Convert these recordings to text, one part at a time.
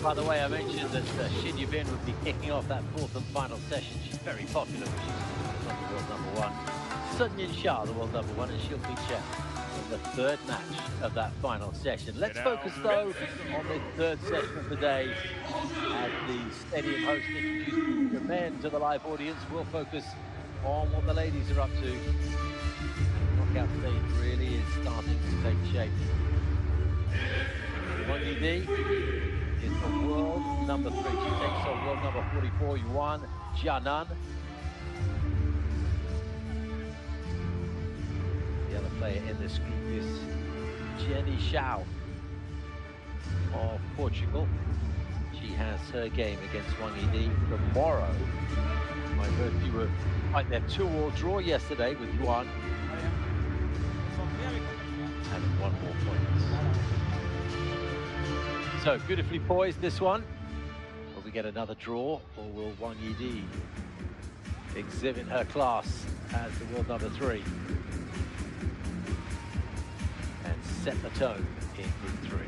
By the way, I mentioned that Xin Yubin would be kicking off that fourth and final session. She's very popular, but she's not the world number one. Sun Yinsha, the world number one, and she'll feature in the third match of that final session. Let's focus, though, on this third session of the day. As the stadium host introduces the men to the live audience, we'll focus on what the ladies are up to. The knockout stage really is starting to take shape. Wangyidi is the world number 3. She takes on world number 44, Yuan-Ittf. The other player in this group is Jenny Zhao of Portugal. She has her game against Wangyidi tomorrow. I heard you were fighting their 2-2 draw yesterday with Yuan. And 1 more point. So beautifully poised, this one. Will we get another draw, or will Wangyidi exhibit her class as the world number 3 and set the tone in Group 3?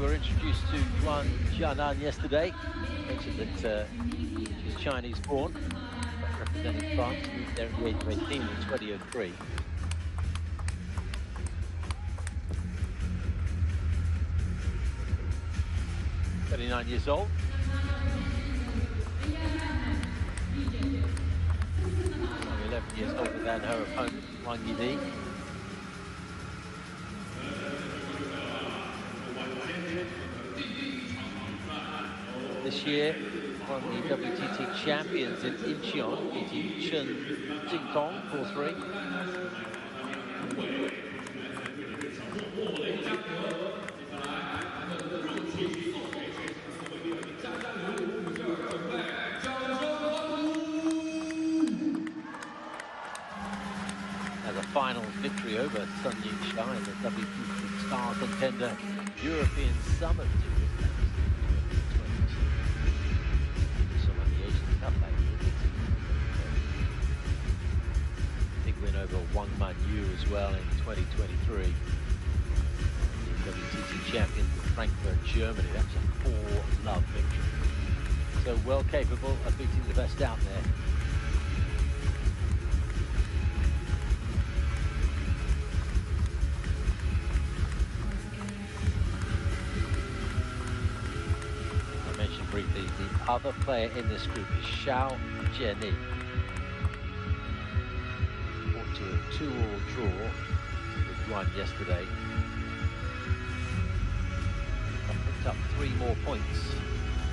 Introduced to Yuan-Ittf yesterday. Mentioned that she's Chinese born, representing France, moved there at the age of 18 in 2003. She's 39 years old. Only 11 years older than her opponent, Wangyidi. This year, won the WTT champions in Incheon, beating Chen Jingtong 4-3. As a final victory over Sun Yinsha in the WTT Star Contender European Summit. Big win over Wangyidi as well in 2023. The WTT champion from Frankfurt, Germany. That's a 4-love victory. So well capable of beating the best out there. I mentioned briefly the other player in this group is Xiao Jenny. To a 2-2 draw with Yuan yesterday. I picked up 3 more points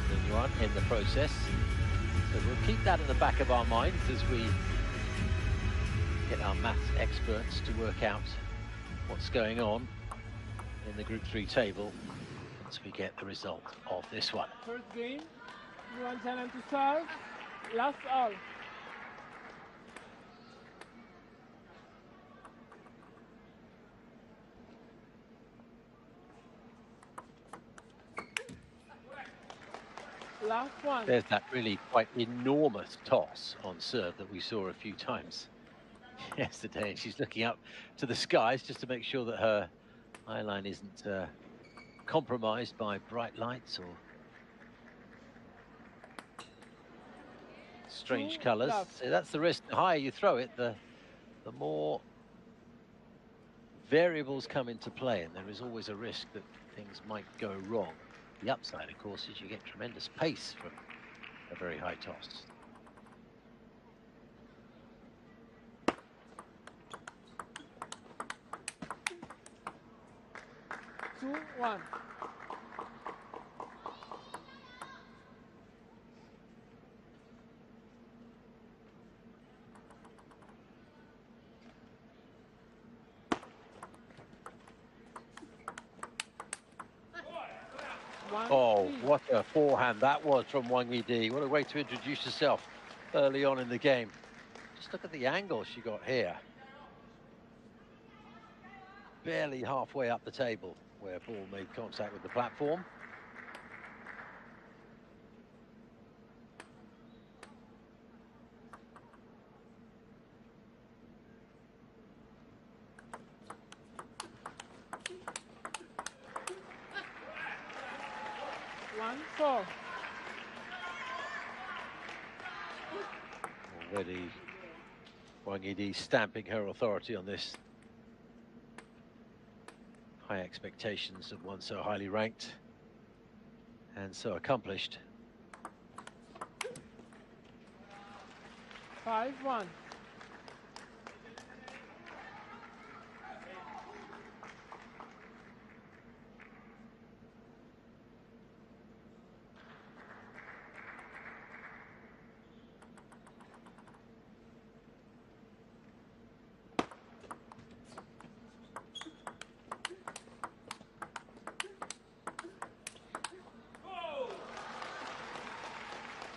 than Yuan in the process. So we'll keep that in the back of our minds as we get our maths experts to work out what's going on in the Group 3 table once we get the result of this one. First game, Yuan challenge to serve, last all. Last one. There's that really quite enormous toss on serve that we saw a few times yesterday. And she's looking up to the skies just to make sure that her eye line isn't compromised by bright lights or strange colours. So that's the risk. The higher you throw it, the more variables come into play, and there is always a risk that things might go wrong. The upside, of course, is you get tremendous pace from a very high toss. Two, one. Oh, 1-3. what a forehand that was from Wangyidi. What a way to introduce yourself early on in the game. Just look at the angle she got here. Barely halfway up the table where ball made contact with the platform. Already Wangyidi stamping her authority on this. High expectations of one so highly ranked and so accomplished. 5-1.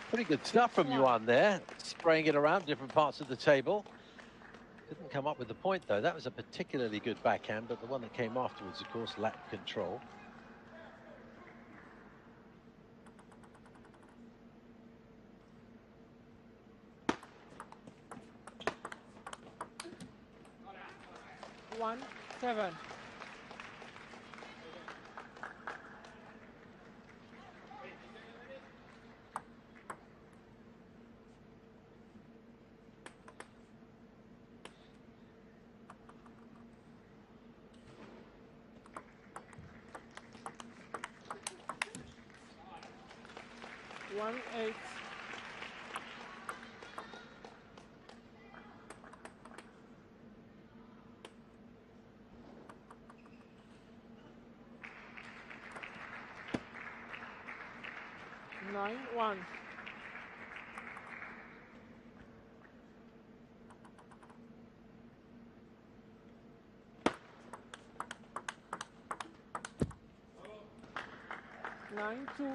Pretty good stuff from Yuan there, spraying it around different parts of the table. Couldn't come up with the point though. That was a particularly good backhand, but the one that came afterwards, of course, lacked control. One, 7. One, 8. Nine, 1. Nine, 2.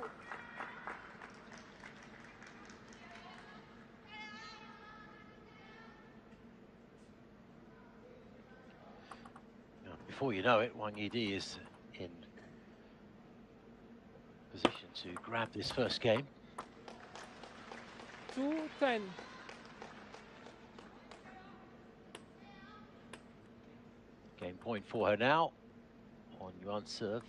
Before you know it, Wangyidi is in position to grab this first game. 2-10. Game point for her now on Yuan's serve.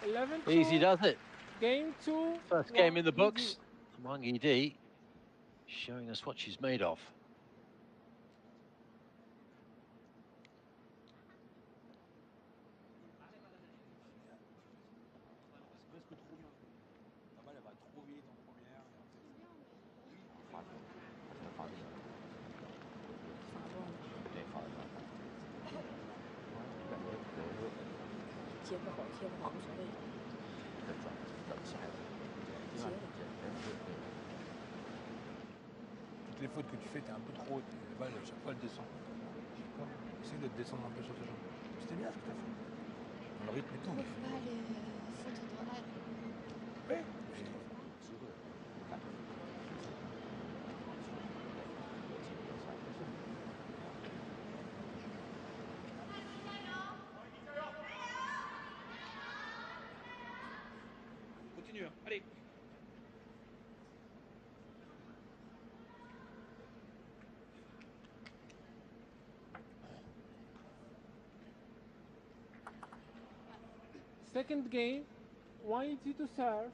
11-2. Easy does it. Game 2. First game in the books. Wangyidi showing us what she's made of. Toutes les fautes que tu fais, t'es un peu trop haute. La balle, à chaque fois, elle descend. Essaye de descendre un peu sur tes jambes. C'était bien ce que t'as fait. Dans le rythme et tout. On ne peut pas aller faute droite. Oui. Continue, allez. Second game, 180 to serve,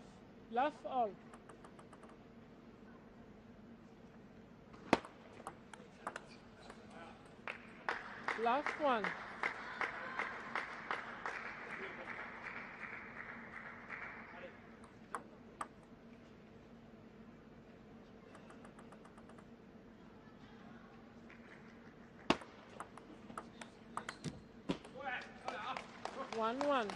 love all. Last one. One.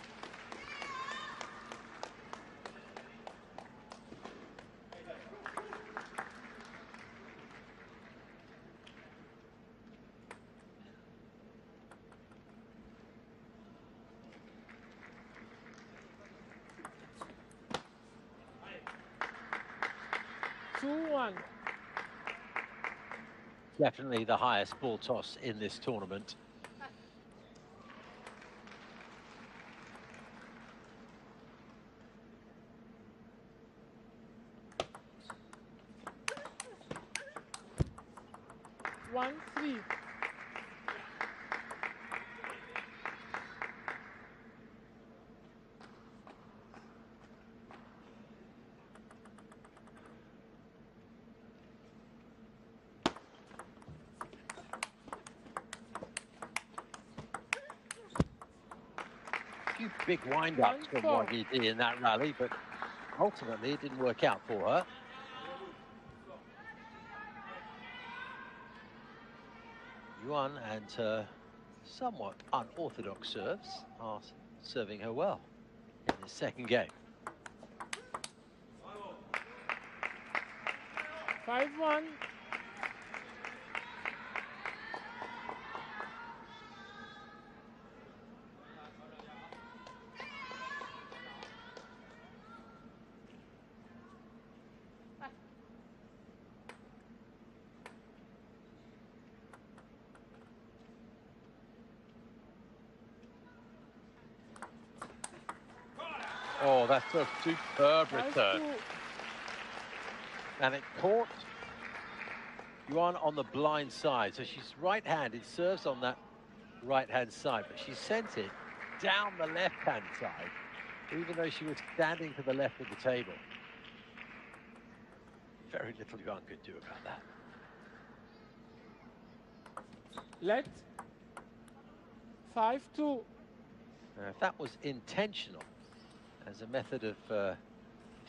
2-1. Definitely the highest ball toss in this tournament. One, 3. A few big wind-ups from 1-4. Wangyidi in that rally, but ultimately it didn't work out for her. Yuan and her somewhat unorthodox serves are serving her well in the second game. 5-1. Oh, that's a superb return. 5-2. And it caught Yuan on the blind side. So she's right-handed, serves on that right-hand side, but she sent it down the left-hand side, even though she was standing to the left of the table. Very little Yuan could do about that. Let. 5-2. Now, if that was intentional, as a method of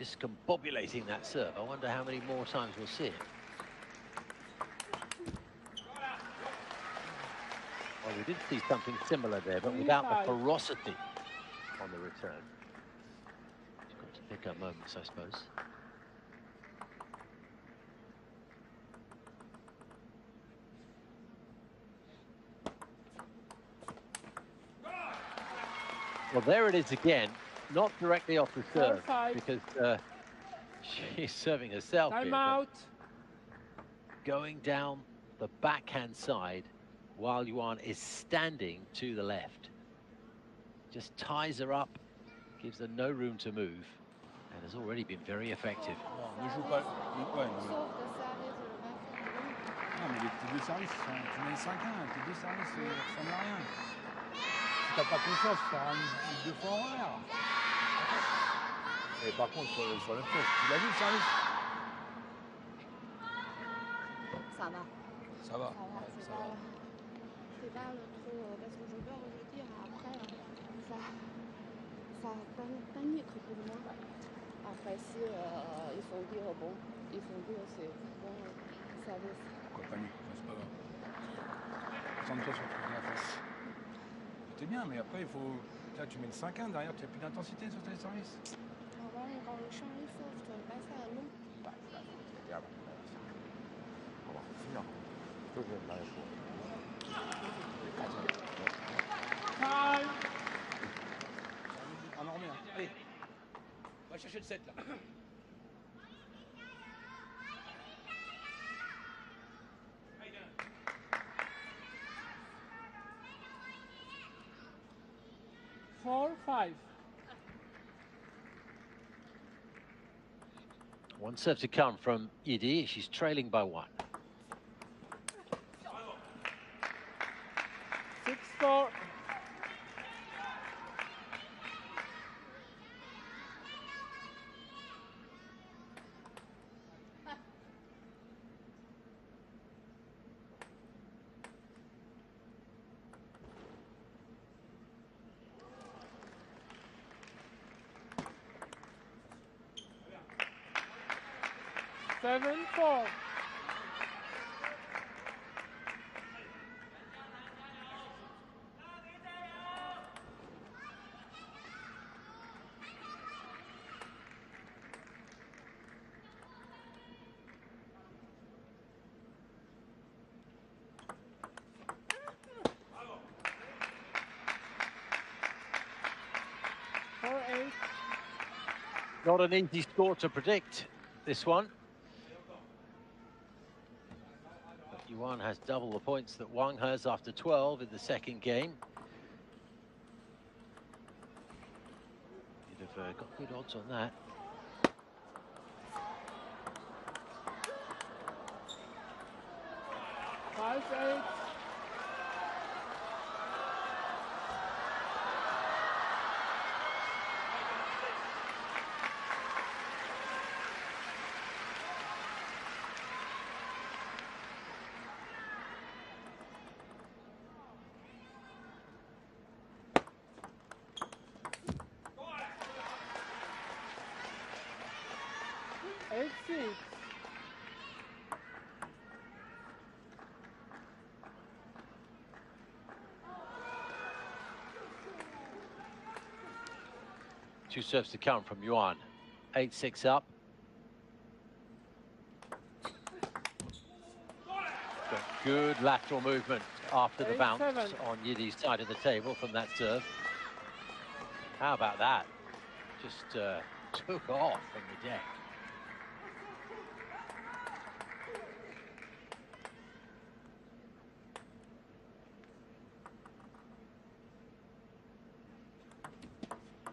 discombobulating that serve, I wonder how many more times we'll see it. Well, we did see something similar there, but without the ferocity on the return. She's got to pick her moments, I suppose. Well, there it is again, not directly off the serve, 4-5. because she's serving herself here, Time but out. going down the backhand side while Yuan is standing to the left. Just ties her up, gives her no room to move, and has already been very effective. Non, ne joue pas. Ouais, Sauf que ça arrive le 20 non, mais tes deux services, tu mets 5-1, tes deux services, ça ne ressemble à rien. Si t'as pas confiance, tu feras deux fois en l'air. Et par contre, sur le poste, tu l'as vu le service? Ça va. Ça va. C'est pas le trop. Parce que je peux redire après, ça panique tout le monde. Après, si ils font dire bon, ils font dire c'est bon service. Pourquoi panique? C'est pas grave. Concentre-toi sur ton la face. C'était bien, mais après, il faut. Là, tu mets le 5-1 derrière, tu n'as plus d'intensité sur tes services. Quand le champ est sauf, tu vas passer à long. Bah, regarde. On va finir. Je vais me marier pour. Time. On en remet un. Allez. Va chercher le 7 là. Four, 5. One serve to come from Yidi. She's trailing by 1. 6-4. Seven, 4. Not an easy score to predict, this one. Yuan has double the points that Wang has after 12 in the second game. You'd have got good odds on that. Five, eight. Eight, six. Two serves to count from Yuan. 8-6 up. Got good lateral movement after the bounce 8-7. on Yidi's side of the table from that serve. How about that? Just took off from the deck.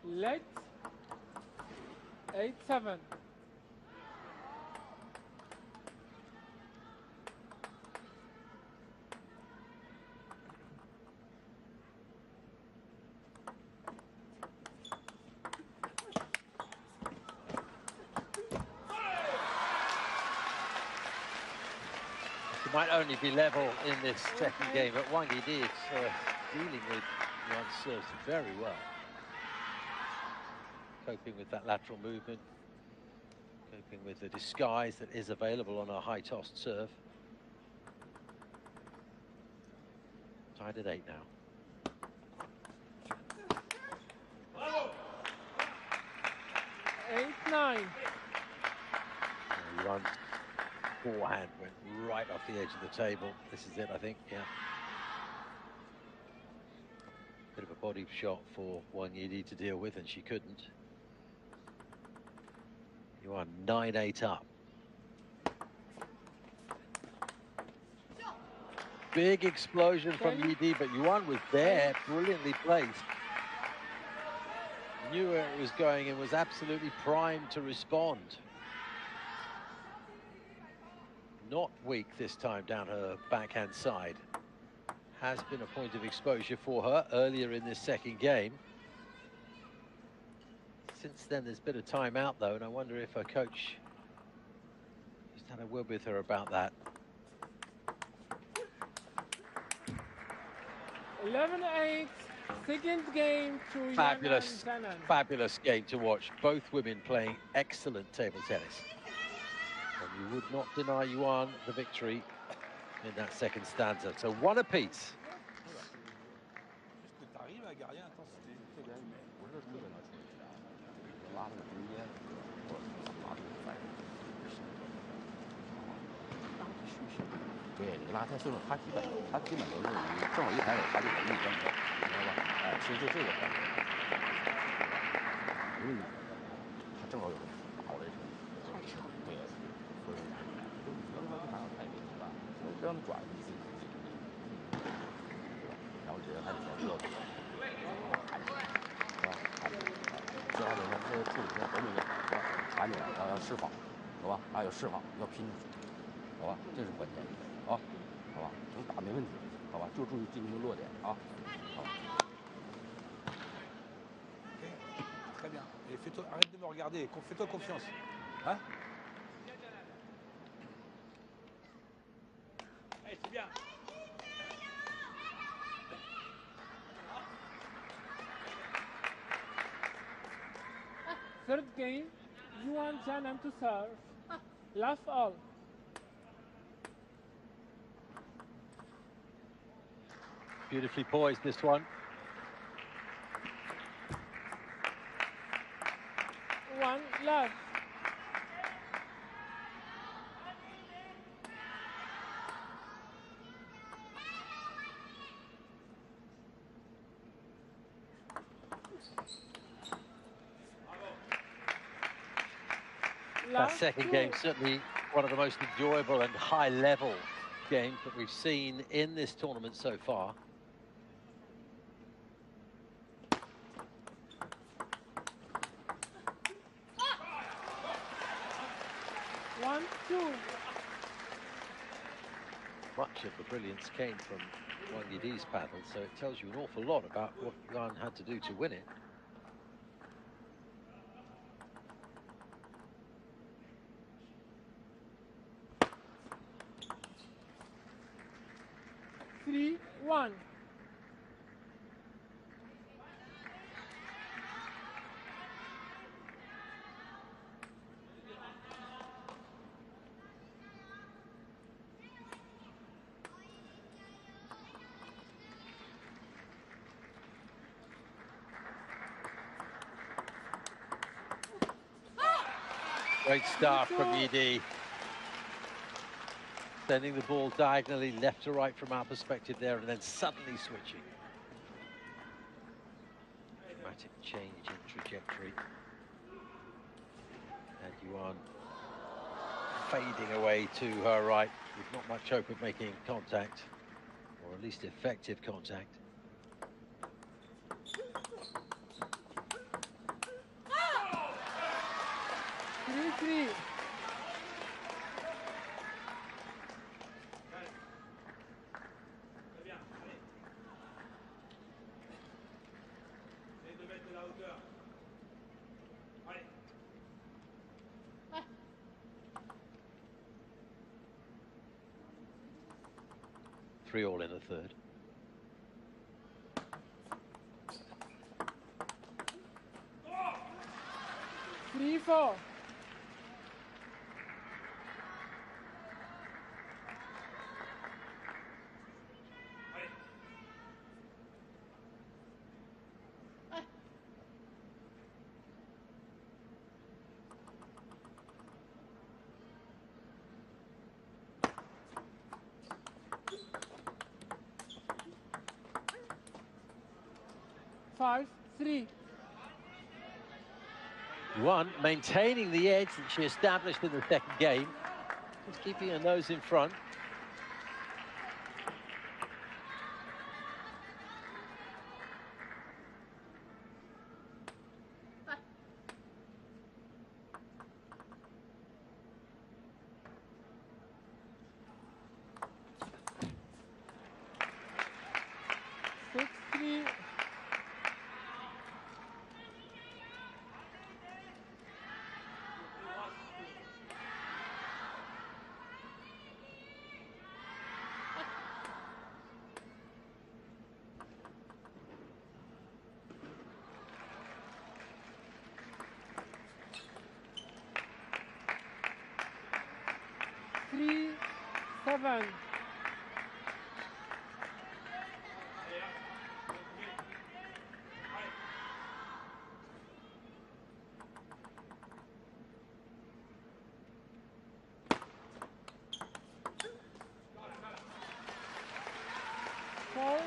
Late. 8-7. It might only be level in this second game, but Wangyidi is dealing with Yuan's serves very well. Coping with that lateral movement, coping with the disguise that is available on a high-tossed serve. Tied at 8 now. Eight, 9. Yuan's forehand went right off the edge of the table. This is it, I think, yeah. Bit of a body shot for Wangyidi to deal with, and she couldn't. Yuan 9-8 up. Big explosion from Yidi, but Yuan was there, brilliantly placed. Knew where it was going and was absolutely primed to respond. Not weak this time down her backhand side. Has been a point of exposure for her earlier in this second game. Since then, there's been a timeout, though, and I wonder if her coach just had a word with her about that. 11-8. Second game to Fabulous, Yuan-Ittf. fabulous game to watch. Both women playing excellent table tennis. And you would not deny Yuan the victory in that second stanza. So one apiece. Très bien. Et arrête de me regarder, fais-toi confiance. Hein? Allez, c'est bien. Third game, Yuan-Ittf to serve. Love all. Beautifully poised, this one. One, love. That second game, certainly one of the most enjoyable and high-level games that we've seen in this tournament so far. One, two. Much of the brilliance came from Wangyidi-Jia's paddle, so it tells you an awful lot about what Yuan had to do to win it. Three, one. Great start from Yi. Sending the ball diagonally left to right from our perspective there, and then suddenly switching. Dramatic change in trajectory. And Yuan fading away to her right with not much hope of making contact, or at least effective contact. Three. Three all in the third. Three, four. Five, three. Yuan maintaining the edge that she established in the second game, just keeping her nose in front. Six, three. Three, seven. Four,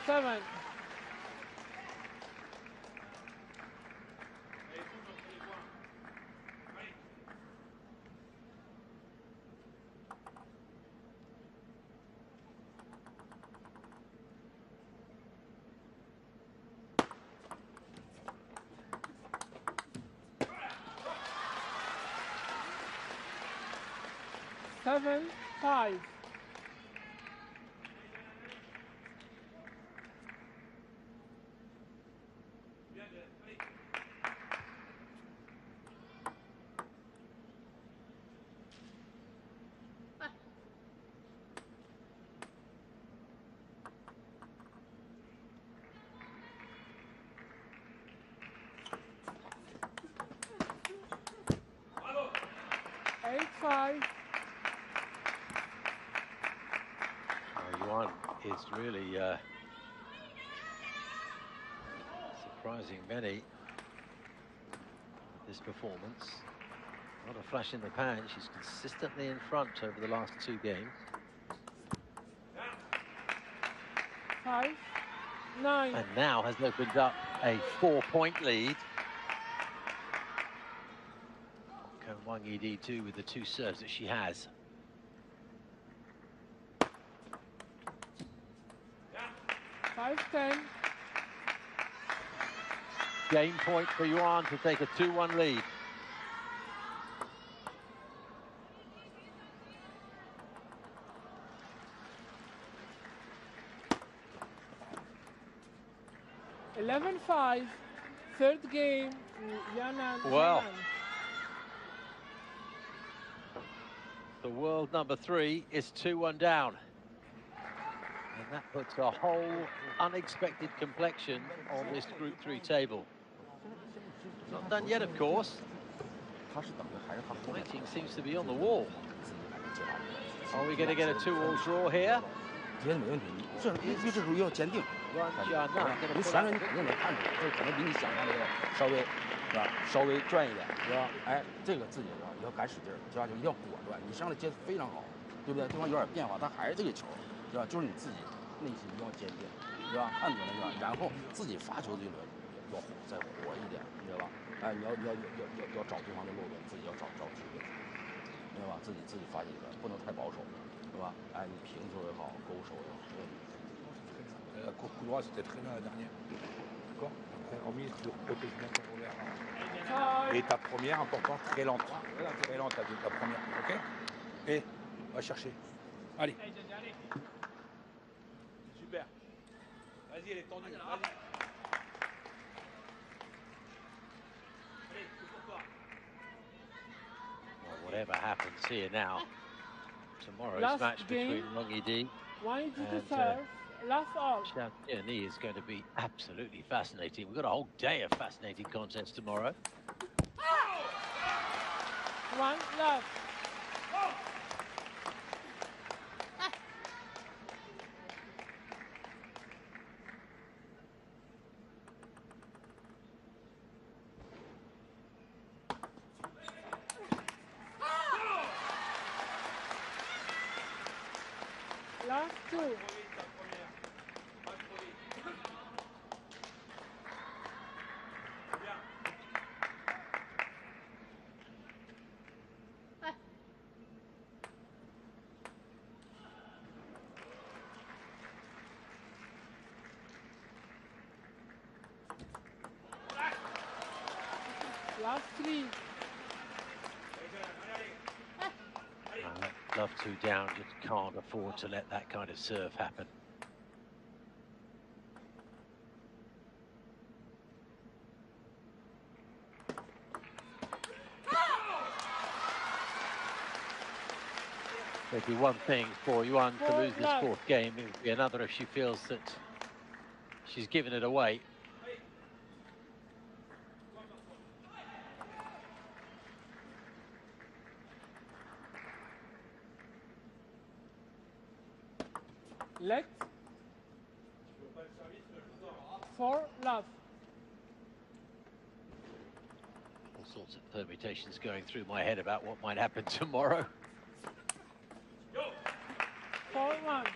seven. Seven, five. Eight, five. Yuan is really surprising many with this performance. Not a flash in the pan, she's consistently in front over the last two games. 5, 9. And now has opened up a 4-point lead. Can Wangyidi do with the two serves that she has? 5-10. Game point for Yuan to take a 2-1 lead. Third game, Yanan. Well, the world number 3 is 2-1 down. And that puts a whole unexpected complexion on this Group 3 table. Not done yet, of course. Fighting seems to be on the wall. Are we going to get a 2-2 draw here? 这些没问题，因为这时候要坚定，你旋转你肯定能看出来，这可能比你想象的稍微，是吧？稍微转一点，是吧？哎，这个自己是吧？要敢使劲儿，是吧？就一定要果断。你上来接得非常好，对不对？对方有点变化，他还是这个球，是吧？就是你自己内心一定要坚定，是吧？判断是吧？然后自己发球这轮要再活一点，你知道吧？哎，你要找对方的漏洞，自己要找机会，明白吧？自己发几个，不能太保守。 是吧？哎，你平手也好，勾手也好，coup droit, c'était très bien la dernière. D'accord. Après, remise sur côté bien. Et ta première, importante, très lente. Très lente, ta première. Ok. Et va chercher. Allez. Super. Vas-y, elle est tendue. Vas-y. Well, whatever happens here now. Tomorrow's Last match game, between Wangyidi Wangyidi to serve. Last all. Yuan-Ittf is going to be absolutely fascinating. We've got a whole day of fascinating contests tomorrow. 1 love. Last 2. Last 3. Love 2 down, just can't afford to let that kind of serve happen. It'd be one thing for Yuan to lose this 4th game. It would be another if she feels that she's given it away. Let 4 love. All sorts of permutations going through my head about what might happen tomorrow. 4-1.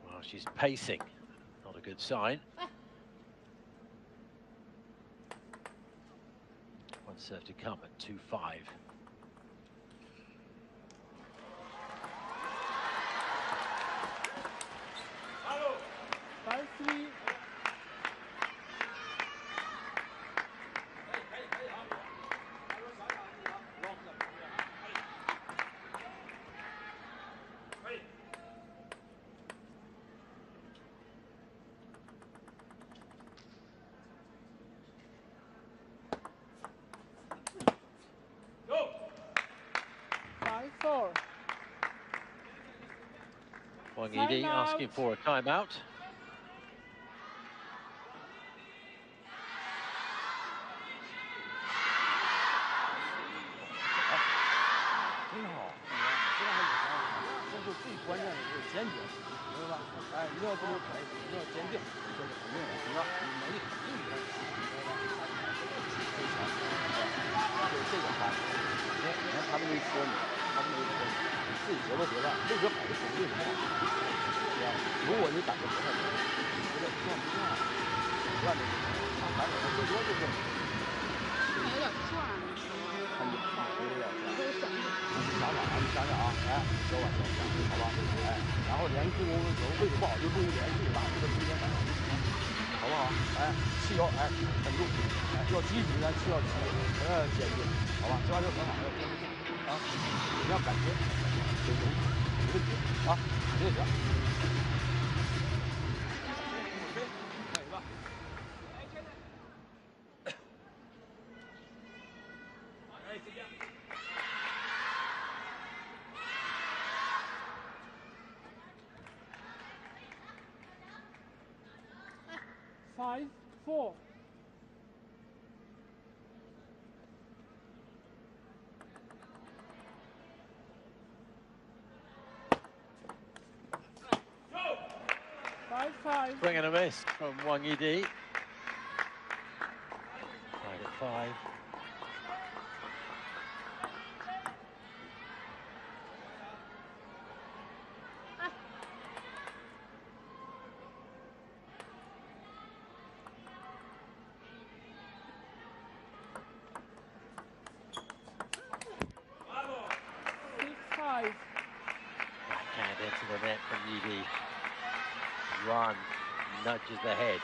Well, she's pacing, not a good sign. One serve to come at 2-5. 4. Wangyidi Timeout. asking for a timeout. Five, 4. Five. Bringing a miss from Wangyidi. 5 at 5. Backhand into the net from Yidi. Yuan nudges the head.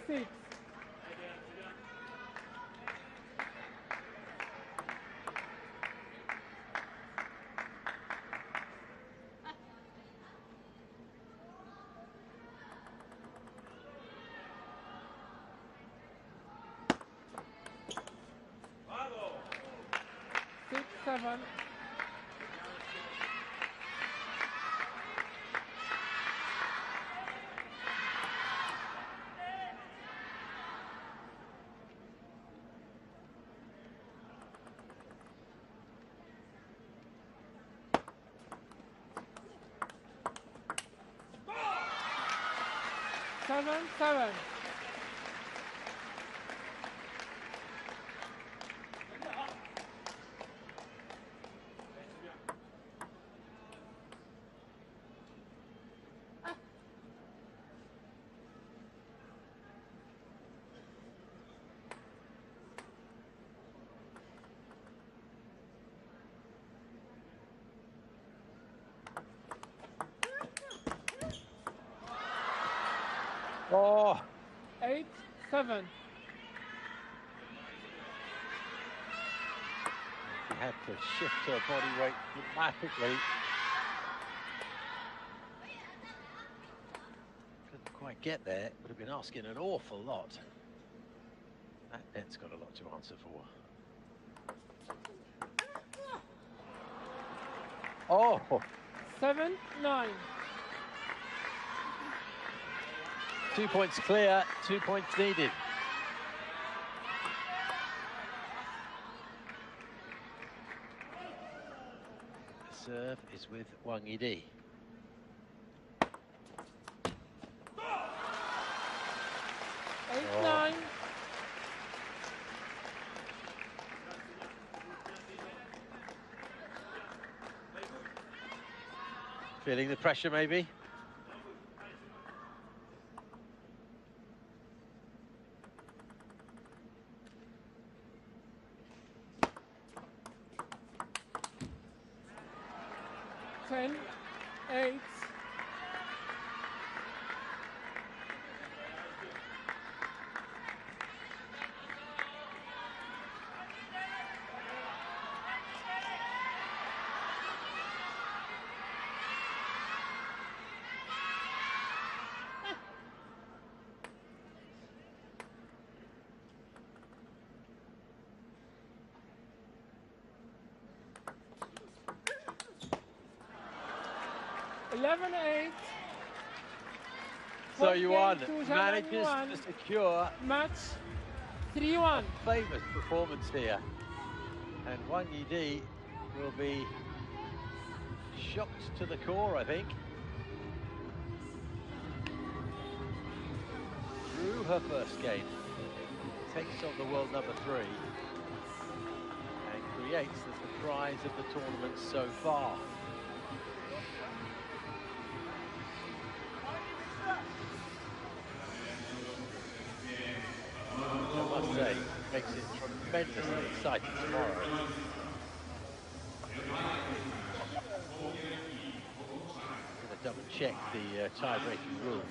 Six. 7. Seven. Oh, 8-7. He had to shift her body weight dramatically. Couldn't quite get there. Would have been asking an awful lot. That net's got a lot to answer for. Oh, 7-9. 2 points clear, 2 points needed. The serve is with Wangyidi. Eight, 9. Feeling the pressure, maybe? Ten, 8. 11-8. So Yuan manages to secure match 3-1. Famous performance here. And Wangyidi will be shocked to the core, I think. Drew her first game, takes on the world number 3, and creates the surprise of the tournament so far. I must say, makes it tremendously exciting tomorrow. I'm going to double check the tie-breaking rules.